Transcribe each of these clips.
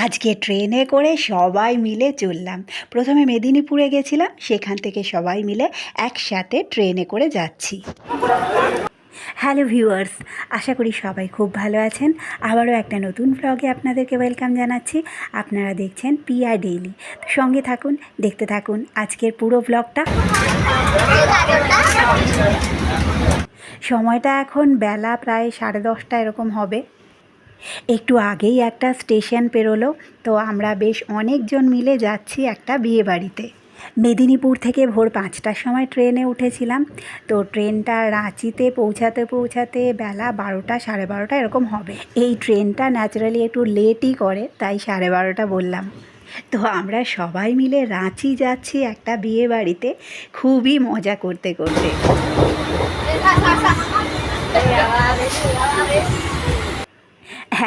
আজকে ট্রেনে করে সবাই মিলে চললাম। প্রথমে মেদিনীপুরে গেছিলাম, সেখান থেকে সবাই মিলে একসাথে ট্রেনে করে যাচ্ছি। হ্যালো ভিউয়ার্স, আশা করি সবাই খুব ভালো আছেন। আবারও একটা নতুন ব্লগে আপনাদেরকে ওয়েলকাম জানাচ্ছি। আপনারা দেখছেন পিয়া ডেইলি। সঙ্গে থাকুন, দেখতে থাকুন আজকের পুরো ব্লগটা। সময়টা এখন বেলা প্রায় 10:30 এরকম হবে। একটু আগেই একটা স্টেশন পেরোলো, তো আমরা বেশ অনেকজন মিলে যাচ্ছি একটা বিয়েবাড়িতে। মেদিনীপুর থেকে ভোর 5টার সময় ট্রেনে উঠেছিলাম। তো ট্রেনটা রাঁচিতে পৌঁছাতে পৌঁছাতে বেলা 12টা 12:30 এরকম হবে। এই ট্রেনটা ন্যাচারালি একটু লেটই করে, তাই 12:30 বললাম। তো আমরা সবাই মিলে রাঁচি যাচ্ছি একটা বিয়েবাড়িতে, খুবই মজা করতে করতে।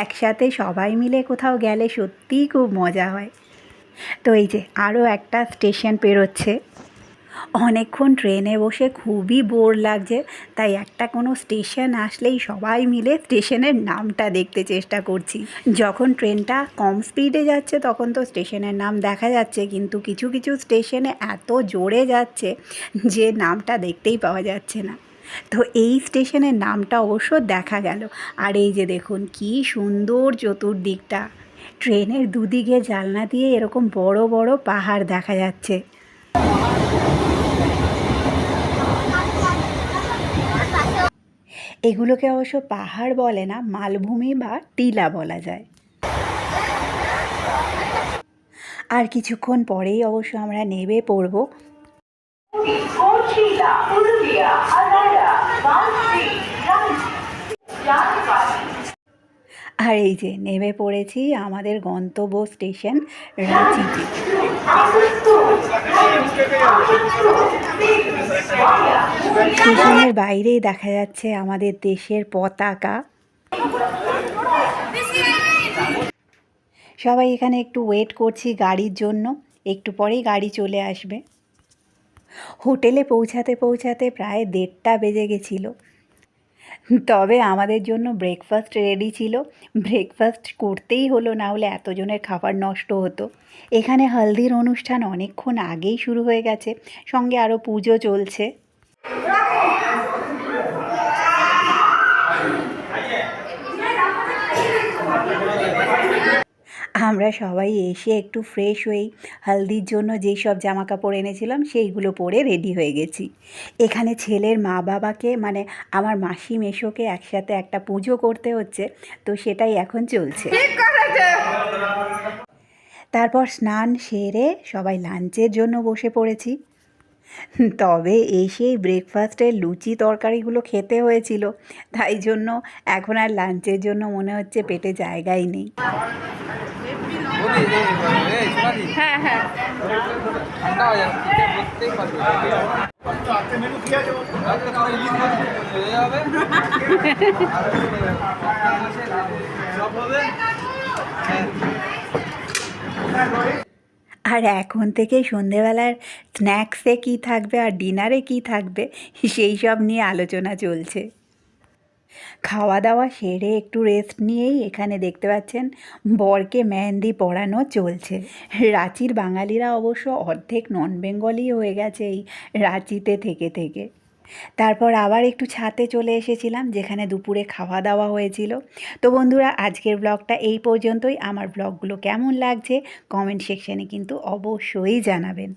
একসাথে সবাই মিলে কোথাও গেলে সত্যিই খুব মজা হয়। তো এই যে আরও একটা স্টেশন পেরোচ্ছে। অনেকক্ষণ ট্রেনে বসে খুবই বোর লাগছে, তাই একটা কোনো স্টেশন আসলেই সবাই মিলে স্টেশনের নামটা দেখতে চেষ্টা করছি। যখন ট্রেনটা কম স্পিডে যাচ্ছে তখন তো স্টেশনের নাম দেখা যাচ্ছে, কিন্তু কিছু কিছু স্টেশনে এত জোরে যাচ্ছে যে নামটা দেখতেই পাওয়া যাচ্ছে না। তো এই স্টেশনের নামটা অবশ্য দেখা গেল। আর এই যে দেখুন কি সুন্দর চতুর্দিকটা, ট্রেনের দুদিকে জানলা দিয়ে এরকম বড় বড় পাহাড় দেখা যাচ্ছে। এগুলোকে অবশ্য পাহাড় বলে না, মালভূমি বা টিলা বলা যায়। আর কিছুক্ষণ পরেই অবশ্য আমরা নেমে পড়ব। আর এই যে নেমে পড়েছি আমাদের গন্তব্য স্টেশন রাঁচিতে। স্টেশনের বাইরেই দেখা যাচ্ছে আমাদের দেশের পতাকা। সবাই এখানে একটু ওয়েট করছি গাড়ির জন্য, একটু পরেই গাড়ি চলে আসবে। হোটেলে পৌঁছাতে পৌঁছাতে প্রায় 1:30টা বেজে গেছিলো। তবে আমাদের জন্য ব্রেকফাস্ট রেডি ছিল। ব্রেকফাস্ট করতেই হলো, না হলে এতজনের খাবার নষ্ট হতো। এখানে হলদির অনুষ্ঠান অনেকক্ষণ আগেই শুরু হয়ে গেছে, সঙ্গে আরও পুজো চলছে। আমরা সবাই এসে একটু ফ্রেশ হয়েই হলদির জন্য যেই সব জামা কাপড় এনেছিলাম সেইগুলো পরে রেডি হয়ে গেছি। এখানে ছেলের মা বাবাকে, মানে আমার মাসি মেশোকে একসাথে একটা পুজো করতে হচ্ছে, তো সেটাই এখন চলছে। তারপর স্নান সেরে সবাই লাঞ্চের জন্য বসে পড়েছি। তবে এসেই ব্রেকফাস্টের লুচি তরকারিগুলো খেতে হয়েছিল, তাই জন্য এখন আর লাঞ্চের জন্য মনে হচ্ছে পেটে জায়গাই নেই। হ্যাঁ হ্যাঁ, আর এখন থেকে সন্ধেবেলার স্ন্যাক্সে কী থাকবে আর ডিনারে কী থাকবে সেই সব নিয়ে আলোচনা চলছে। খাওয়া দাওয়া সেরে একটু রেস্ট নিয়েই এখানে দেখতে পাচ্ছেন বরকে মেহেন্দি পরানো চলছে। রাঁচির বাঙালিরা অবশ্য অর্ধেক নন বেঙ্গলি হয়ে গেছে এই রাঁচিতে থেকে থেকে। তারপর আবার একটু ছাদে চলে এসেছিলাম, যেখানে দুপুরে খাওয়া দাওয়া হয়েছিল। তো বন্ধুরা, আজকের ব্লগটা এই পর্যন্তই। আমার ব্লগগুলো কেমন লাগছে কমেন্ট সেকশানে কিন্তু অবশ্যই জানাবেন।